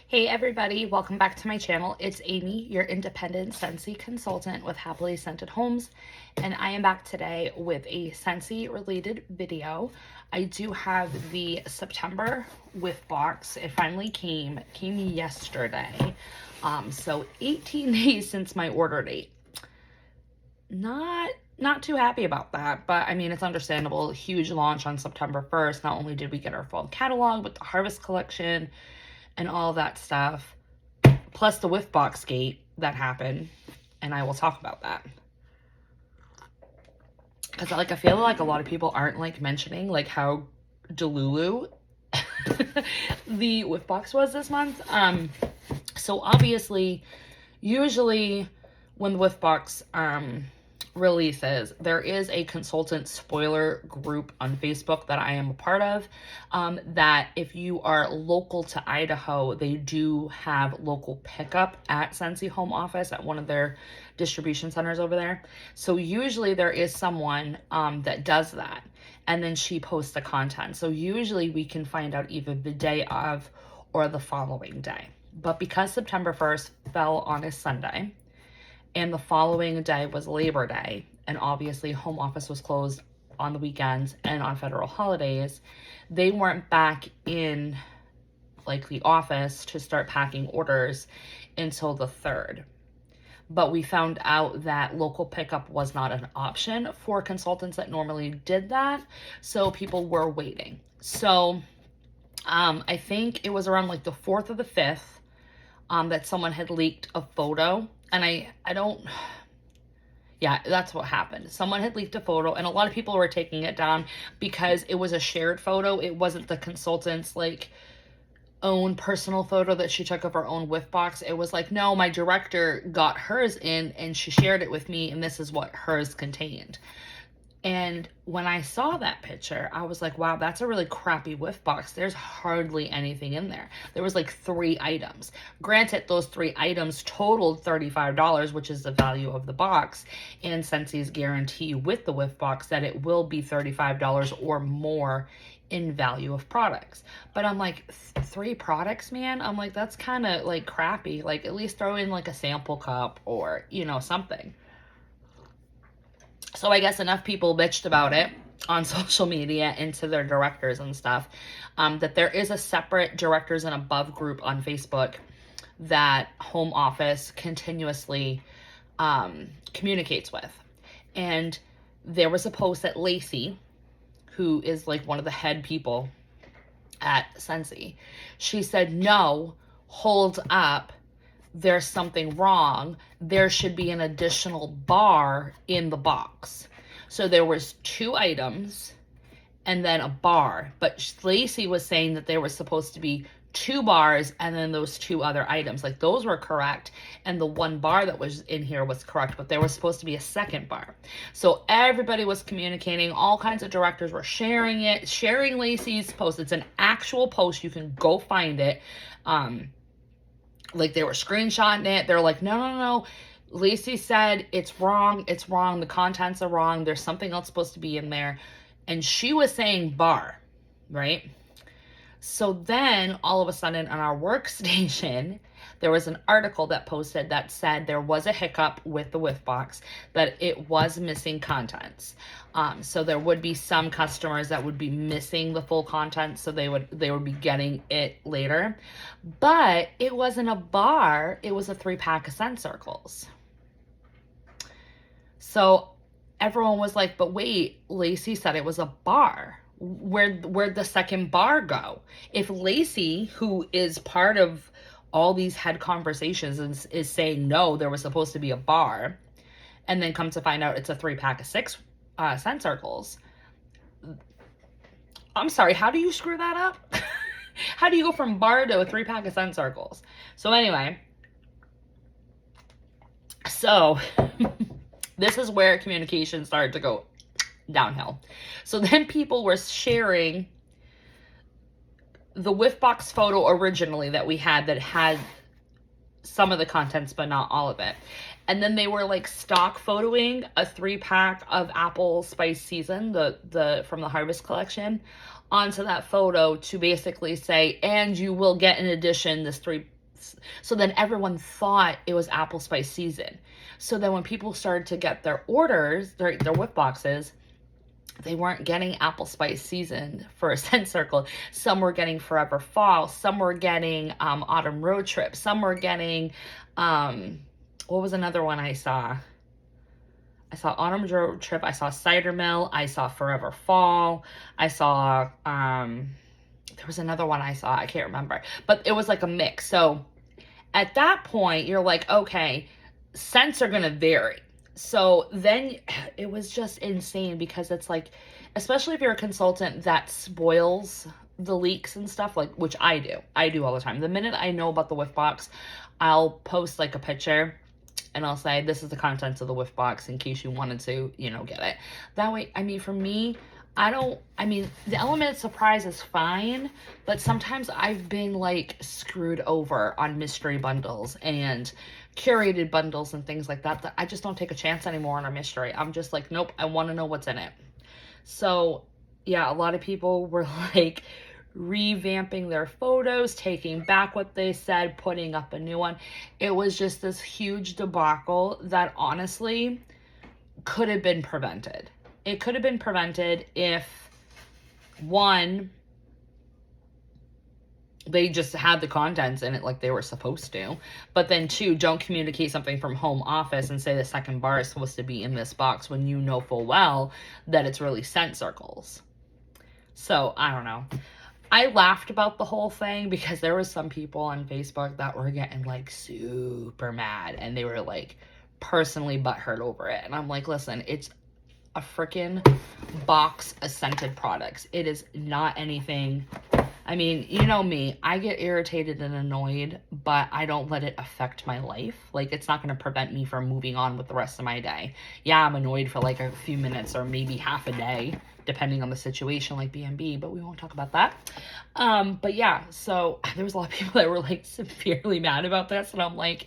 Hey everybody, welcome back to my channel. It's Amy, your independent Scentsy consultant with Happily Scented Homes, and I am back today with a Scentsy related video. I do have the September Whiff Box. It finally came yesterday. So 18 days since my order date. Not too happy about that, but I mean, it's understandable. Huge launch on September 1st. Not only did we get our fall catalog with the Harvest collection and all that stuff, plus the Whiff Box Gate that happened, and I will talk about that. Because I feel like a lot of people aren't mentioning how Delulu the Whiff Box was this month. So obviously, usually when the Whiff Box releases, there is a consultant spoiler group on Facebook that I am a part of, that if you are local to Idaho, they do have local pickup at Scentsy Home Office at one of their distribution centers over there. So usually there is someone that does that, and then she posts the content. So usually we can find out either the day of or the following day. But because September 1st fell on a Sunday, and the following day was Labor Day, and obviously home office was closed on the weekends and on federal holidays, they weren't back in the office to start packing orders until the 3rd. But we found out that local pickup was not an option for consultants that normally did that, so people were waiting. So I think it was around the 4th or the 5th that someone had leaked a photo. And yeah, that's what happened. Someone had leaked a photo, and a lot of people were taking it down because it was a shared photo. It wasn't the consultant's own personal photo that she took of her own Whiff Box. It was no, my director got hers in and she shared it with me, and this is what hers contained. And when I saw that picture, I was like, wow, that's a really crappy Whiff Box. There's hardly anything in there. There was 3 items. Granted, those 3 items totaled $35, which is the value of the box. And Scentsy's guarantee with the Whiff Box that it will be $35 or more in value of products. But I'm 3 products, man? I'm that's kind of crappy. At least throw in a sample cup or, something. So I guess enough people bitched about it on social media and to their directors and stuff, that there is a separate directors and above group on Facebook that home office continuously communicates with. And there was a post that Lacey, who is one of the head people at Scentsy, she said, no, hold up. There's something wrong. There should be an additional bar in the box. So there was 2 items and then a bar, but Lacey was saying that there was supposed to be 2 bars and then those 2 other items. Those were correct, and the 1 bar that was in here was correct, but there was supposed to be a second bar. So everybody was communicating. All kinds of directors were sharing it, sharing Lacey's post. It's an actual post. You can go find it. They were screenshotting it. They're no. Lacey said it's wrong. It's wrong. The contents are wrong. There's something else supposed to be in there. And she was saying bar, right? So then all of a sudden on our workstation, there was an article that posted that said there was a hiccup with the Whiff Box, that it was missing contents. So there would be some customers that would be missing the full content, so they would be getting it later. But it wasn't a bar, it was a 3-pack of scent circles. So everyone was like, but wait, Lacey said it was a bar. Where'd the second bar go? If Lacey, who is part of all these head conversations, is saying no, there was supposed to be a bar, and then come to find out it's a 3-pack of 6 scent circles. I'm sorry, how do you screw that up? How do you go from bar to a 3-pack of scent circles? So anyway, so this is where communication started to go downhill. So then people were sharing the Whiff Box photo originally that we had that had some of the contents but not all of it. And then they were stock photoing a 3-pack of apple spice season, the from the Harvest collection, onto that photo to basically say, and you will get in addition this So then everyone thought it was apple spice season. So then when people started to get their orders, their whiff boxes, they weren't getting apple spice season for a scent circle. Some were getting forever fall. Some were getting autumn road trip. Some were getting, what was another one I saw? I saw autumn road trip. I saw cider mill. I saw forever fall. I saw, there was another one I saw. I can't remember. But it was like a mix. So at that point, you're like, okay, scents are going to vary. So then it was just insane because it's like, especially if you're a consultant that spoils the leaks and stuff, like, which I do all the time. The minute I know about the Whiff Box, I'll post like a picture and I'll say, this is the contents of the Whiff Box in case you wanted to, you know, get it. That way, I mean, for me, the element of surprise is fine, but sometimes I've been like screwed over on mystery bundles and curated bundles and things like that, that I just don't take a chance anymore on a mystery. I'm just like, nope, I want to know what's in it. So yeah, a lot of people were like revamping their photos, taking back what they said, putting up a new one. It was just this huge debacle that honestly could have been prevented. It could have been prevented if, one, they just had the contents in it like they were supposed to. But then two, don't communicate something from home office and say the second bar is supposed to be in this box when you know full well that it's really scent circles. So, I don't know. I laughed about the whole thing because there was some people on Facebook that were getting like super mad and they were like personally butthurt over it. And I'm like, listen, it's a freaking box of scented products. It is not anything. I mean, you know me, I get irritated and annoyed, but I don't let it affect my life. Like, it's not going to prevent me from moving on with the rest of my day. Yeah, I'm annoyed for like a few minutes or maybe half a day, depending on the situation, like B&B, but we won't talk about that. But yeah, so there was a lot of people that were like severely mad about this, and I'm like,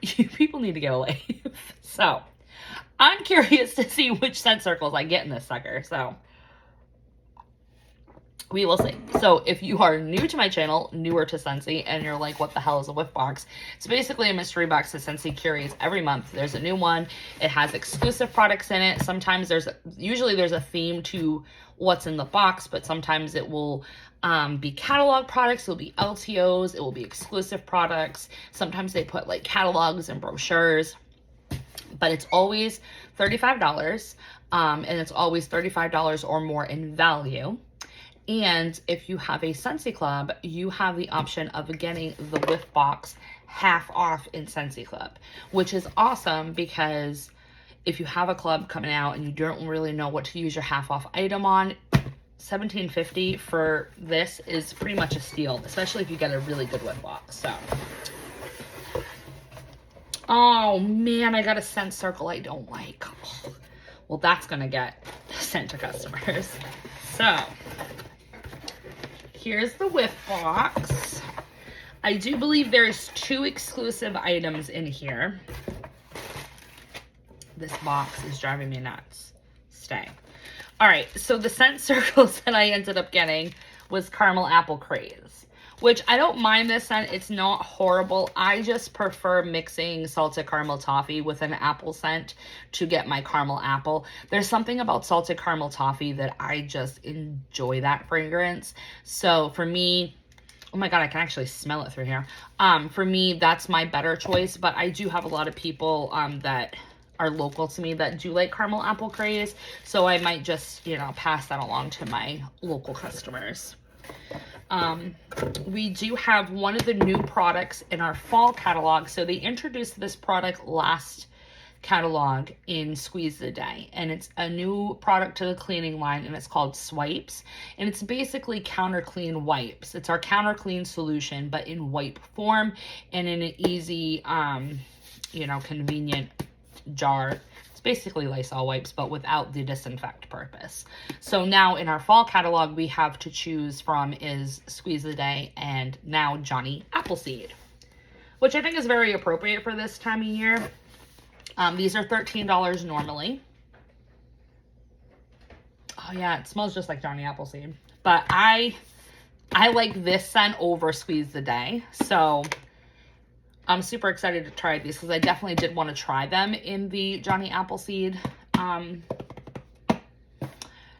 you people need to get a life. So I'm curious to see which scent circles I get in this sucker, so we will see. So if you are new to my channel, newer to Scentsy, and you're like, what the hell is a Whiff Box? It's basically a mystery box that Scentsy curates every month. There's a new one. It has exclusive products in it. Sometimes usually there's a theme to what's in the box, but sometimes it will be catalog products. It'll be LTOs. It will be exclusive products. Sometimes they put like catalogs and brochures, but it's always $35. And it's always $35 or more in value. And if you have a Scentsy Club, you have the option of getting the Whiff Box half off in Scentsy Club, which is awesome because if you have a club coming out and you don't really know what to use your half off item on, $17.50 for this is pretty much a steal, especially if you get a really good Whiff Box. So, oh man, I got a scent circle I don't like. Well, that's gonna get sent to customers. So here's the Whiff Box. I do believe there's 2 exclusive items in here. This box is driving me nuts. Stay. All right, so the scent circles that I ended up getting was Caramel Apple Craze, which I don't mind this scent. It's not horrible. I just prefer mixing salted caramel toffee with an apple scent to get my caramel apple. There's something about salted caramel toffee that I just enjoy that fragrance. So for me, oh my God, I can actually smell it through here. For me, that's my better choice, but I do have a lot of people that are local to me that do like Caramel Apple Craze. So I might just, you know, pass that along to my local customers. We do have one of the new products in our fall catalog. So they introduced this product last catalog in Squeeze the Day, and it's a new product to the cleaning line, and it's called Swipes, and it's basically counter clean wipes. It's our counter clean solution, but in wipe form and in an easy, you know, convenient jar. It's basically Lysol wipes, but without the disinfect purpose. So now in our fall catalog, we have to choose from is Squeeze the Day and now Johnny Appleseed, which I think is very appropriate for this time of year. These are $13 normally. Oh yeah, it smells just like Johnny Appleseed, but I like this scent over Squeeze the Day. So I'm super excited to try these because I definitely did want to try them in the Johnny Appleseed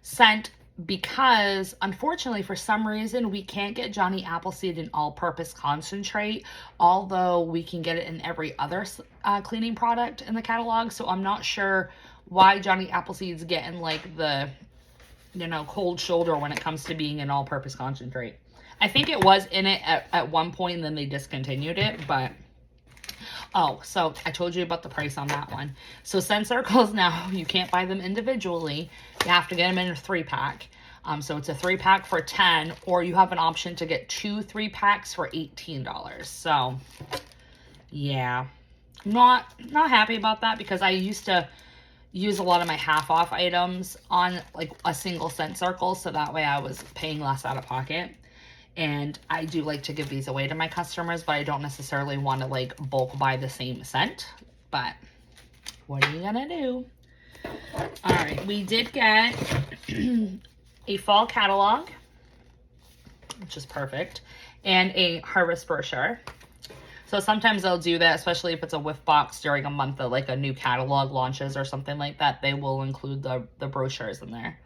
scent, because unfortunately for some reason we can't get Johnny Appleseed in all-purpose concentrate, although we can get it in every other cleaning product in the catalog. So I'm not sure why Johnny Appleseed's getting like the, you know, cold shoulder when it comes to being an all-purpose concentrate. I think it was in it at one point and then they discontinued it, but oh, so I told you about the price on that one. So scent circles now, you can't buy them individually. You have to get them in a 3-pack. So it's a 3-pack for $10, or you have an option to get 2 3-packs for $18. So yeah, not happy about that, because I used to use a lot of my half-off items on like a single scent circle, so that way I was paying less out of pocket. And I do like to give these away to my customers, but I don't necessarily want to like bulk buy the same scent. But what are you gonna do? All right, we did get a fall catalog, which is perfect, and a harvest brochure. So sometimes they'll do that, especially if it's a whiff box during a month of like a new catalog launches or something like that. They will include the brochures in there.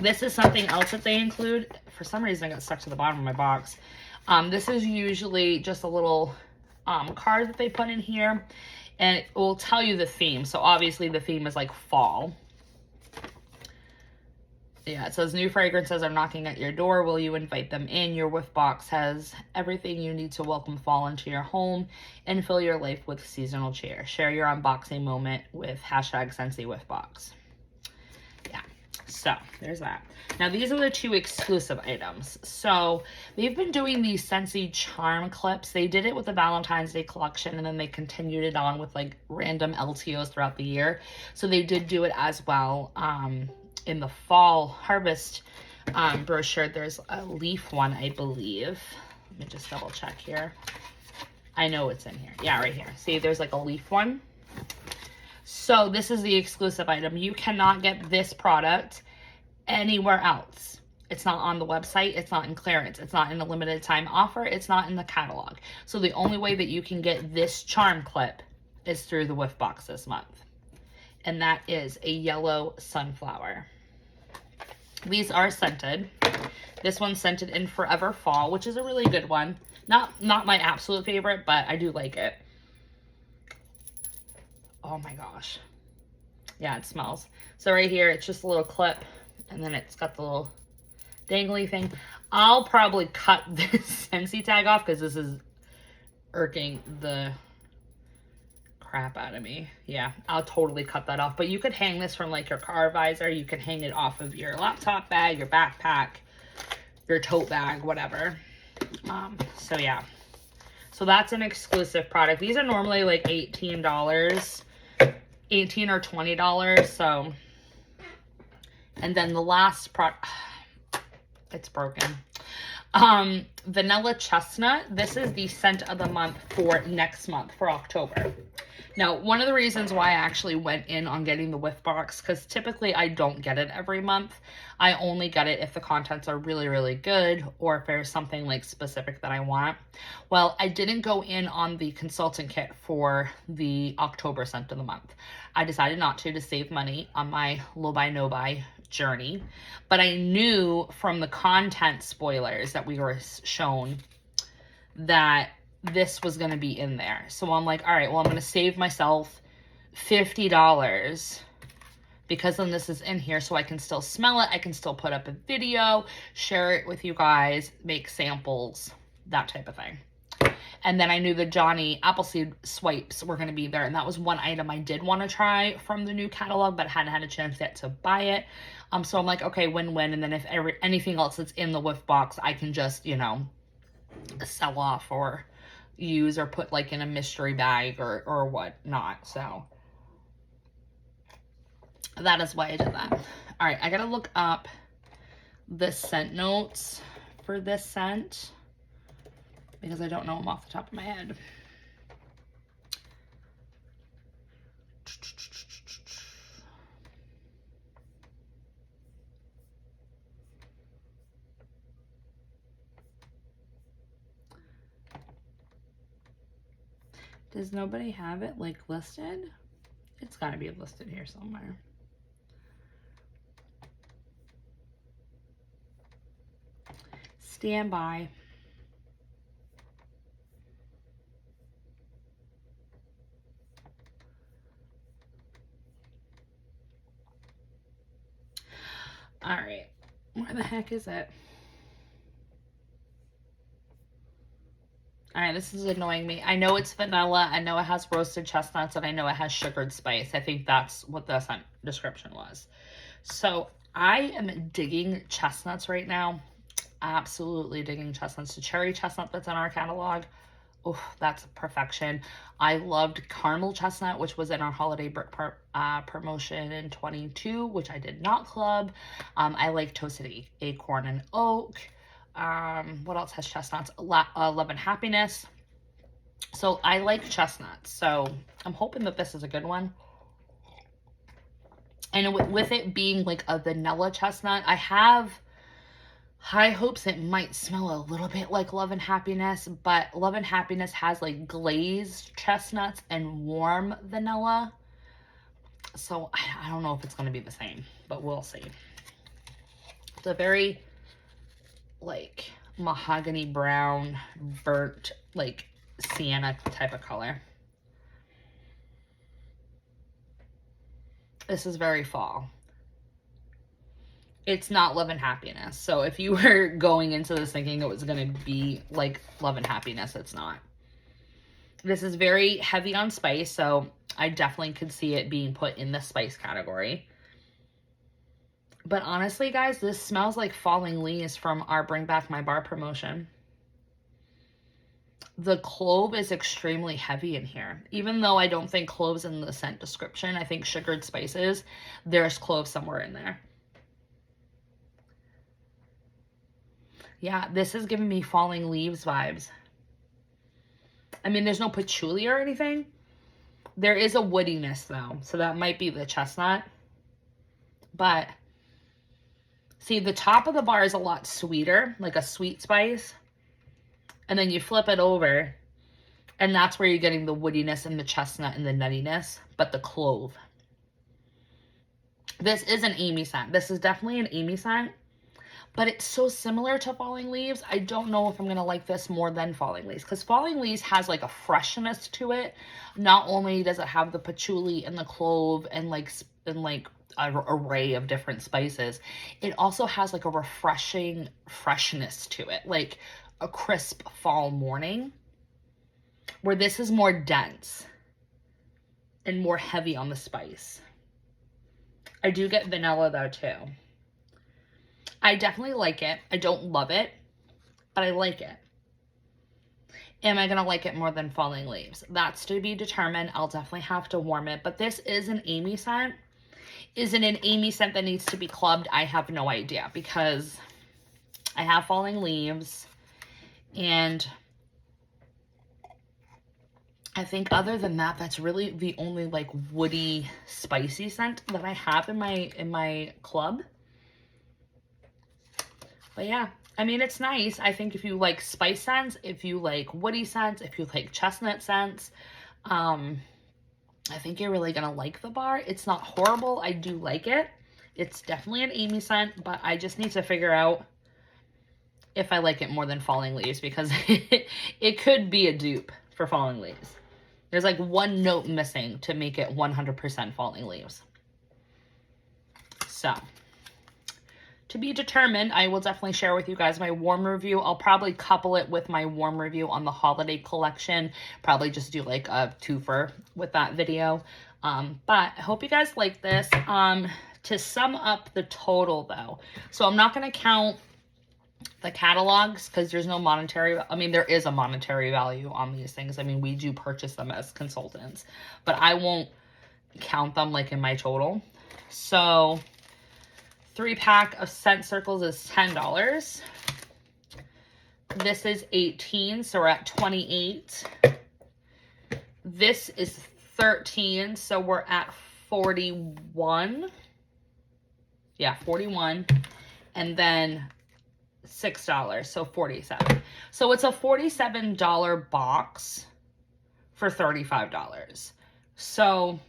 This is something else that they include. For some reason, I got stuck to the bottom of my box. This is usually just a little card that they put in here, and it will tell you the theme. So obviously the theme is like fall. Yeah, it says new fragrances are knocking at your door. Will you invite them in? Your whiff box has everything you need to welcome fall into your home and fill your life with seasonal cheer. Share your unboxing moment with #SensiWhiffBox. Yeah, so there's that. Now these are the 2 exclusive items. So they've been doing these Scentsy charm clips. They did it with the Valentine's Day collection, and then they continued it on with like random LTOs throughout the year. So they did do it as well. In the fall harvest brochure, there's a leaf one, I believe. Let me just double check here. I know it's in here. Yeah, right here. See, there's like a leaf one. So this is the exclusive item. You cannot get this product anywhere else. It's not on the website. It's not in clearance. It's not in a limited time offer. It's not in the catalog. So the only way that you can get this charm clip is through the Whiff Box this month. And that is a yellow sunflower. These are scented. This one's scented in Forever Fall, which is a really good one. Not my absolute favorite, but I do like it. Oh my gosh. Yeah, it smells. So right here, it's just a little clip, and then it's got the little dangly thing. I'll probably cut this Scentsy tag off because this is irking the crap out of me. Yeah, I'll totally cut that off. But you could hang this from like your car visor. You can hang it off of your laptop bag, your backpack, your tote bag, whatever. So yeah. So that's an exclusive product. These are normally like $18 or $20. So, and then the last product, it's broken. Vanilla Chestnut. This is the scent of the month for next month, for October. Now, one of the reasons why I actually went in on getting the Whiff Box, because typically I don't get it every month. I only get it if the contents are really, really good, or if there's something like specific that I want. Well, I didn't go in on the consultant kit for the October scent of the month. I decided not to save money on my low buy, no buy journey. But I knew from the content spoilers that we were shown that this was going to be in there. So I'm like, all right, well, I'm going to save myself $50 because then this is in here, so I can still smell it. I can still put up a video, share it with you guys, make samples, that type of thing. And then I knew the Johnny Appleseed swipes were going to be there. And that was one item I did want to try from the new catalog, but hadn't had a chance yet to buy it. So I'm like, okay, win-win. And then if anything else that's in the Whiff Box, I can just, you know, sell off or use or put like in a mystery bag or whatnot. So that is why I did that. All right, I gotta look up the scent notes for this scent because I don't know them off the top of my head. Does nobody have it like listed? It's got to be listed here somewhere. Stand by. All right. Where the heck is it? All right, this is annoying me. I know it's vanilla. I know it has roasted chestnuts, and I know it has sugared spice. I think that's what the description was. So I am digging chestnuts right now. Absolutely digging chestnuts. The cherry chestnut that's in our catalog. Oh, that's perfection. I loved caramel chestnut, which was in our holiday brick promotion in 22, which I did not club. I like toasted acorn and oak. What else has chestnuts? Love and happiness. So I like chestnuts. So I'm hoping that this is a good one. And with it being like a vanilla chestnut, I have high hopes it might smell a little bit like Love and Happiness, but Love and Happiness has like glazed chestnuts and warm vanilla. So I don't know if it's going to be the same, but we'll see. It's a very like mahogany brown, burnt, like sienna type of color. This is very fall. It's not Love and Happiness. So if you were going into this thinking it was going to be like Love and Happiness, it's not. This is very heavy on spice, so I definitely could see it being put in the spice category. But honestly, guys, this smells like falling leaves from our Bring Back My Bar promotion. The clove is extremely heavy in here. Even though I don't think cloves in the scent description, I think sugared spices, there's clove somewhere in there. Yeah, this is giving me falling leaves vibes. I mean, there's no patchouli or anything. There is a woodiness though, so that might be the chestnut. But see, the top of the bar is a lot sweeter, like a sweet spice. And then you flip it over, and that's where you're getting the woodiness and the chestnut and the nuttiness, but the clove. This is an Amy scent. This is definitely an Amy scent, but it's so similar to Falling Leaves. I don't know if I'm going to like this more than Falling Leaves, because Falling Leaves has like a freshness to it. Not only does it have the patchouli and the clove and like an array of different spices, it also has like a refreshing freshness to it, like a crisp fall morning, where this is more dense and more heavy on the spice. I do get vanilla though too. I definitely like it. I don't love it, but I like it. Am I gonna like it more than Falling Leaves? That's to be determined. I'll definitely have to warm it, but this is an Amy scent. Is it an Amy scent that needs to be clubbed? I have no idea, because I have Falling Leaves, and I think other than that, that's really the only like woody, spicy scent that I have in my club. But yeah, I mean, it's nice. I think if you like spice scents, if you like woody scents, if you like chestnut scents, I think you're really gonna like the bar. It's not horrible. I do like it. It's definitely an Amy scent, but I just need to figure out if I like it more than Falling Leaves, because it could be a dupe for Falling Leaves. There's like one note missing to make it 100% Falling Leaves. So, to be determined, I will definitely share with you guys my warm review. I'll probably couple it with my warm review on the holiday collection. Probably just do like a twofer with that video. But I hope you guys like this. To sum up the total though, so I'm not going to count the catalogs because there's no monetary, I mean, there is a monetary value on these things. I mean, we do purchase them as consultants, but I won't count them like in my total. So 3-pack of scent circles is $10. This is 18, so we're at 28. This is 13, so we're at 41. Yeah, 41. And then $6, so 47. So it's a $47 box for $35. So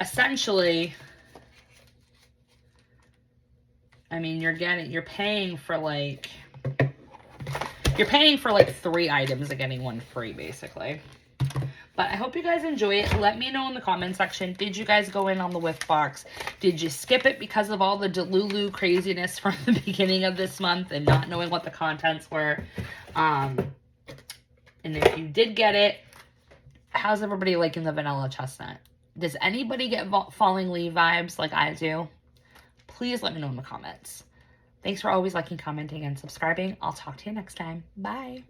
essentially, I mean, you're paying for like 3 items and getting 1 free, basically. But I hope you guys enjoy it. Let me know in the comment section. Did you guys go in on the Whiff Box? Did you skip it because of all the Delulu craziness from the beginning of this month and not knowing what the contents were? And if you did get it, how's everybody liking the vanilla chestnut? Does anybody get falling leaf vibes like I do? Please let me know in the comments. Thanks for always liking, commenting, and subscribing. I'll talk to you next time. Bye.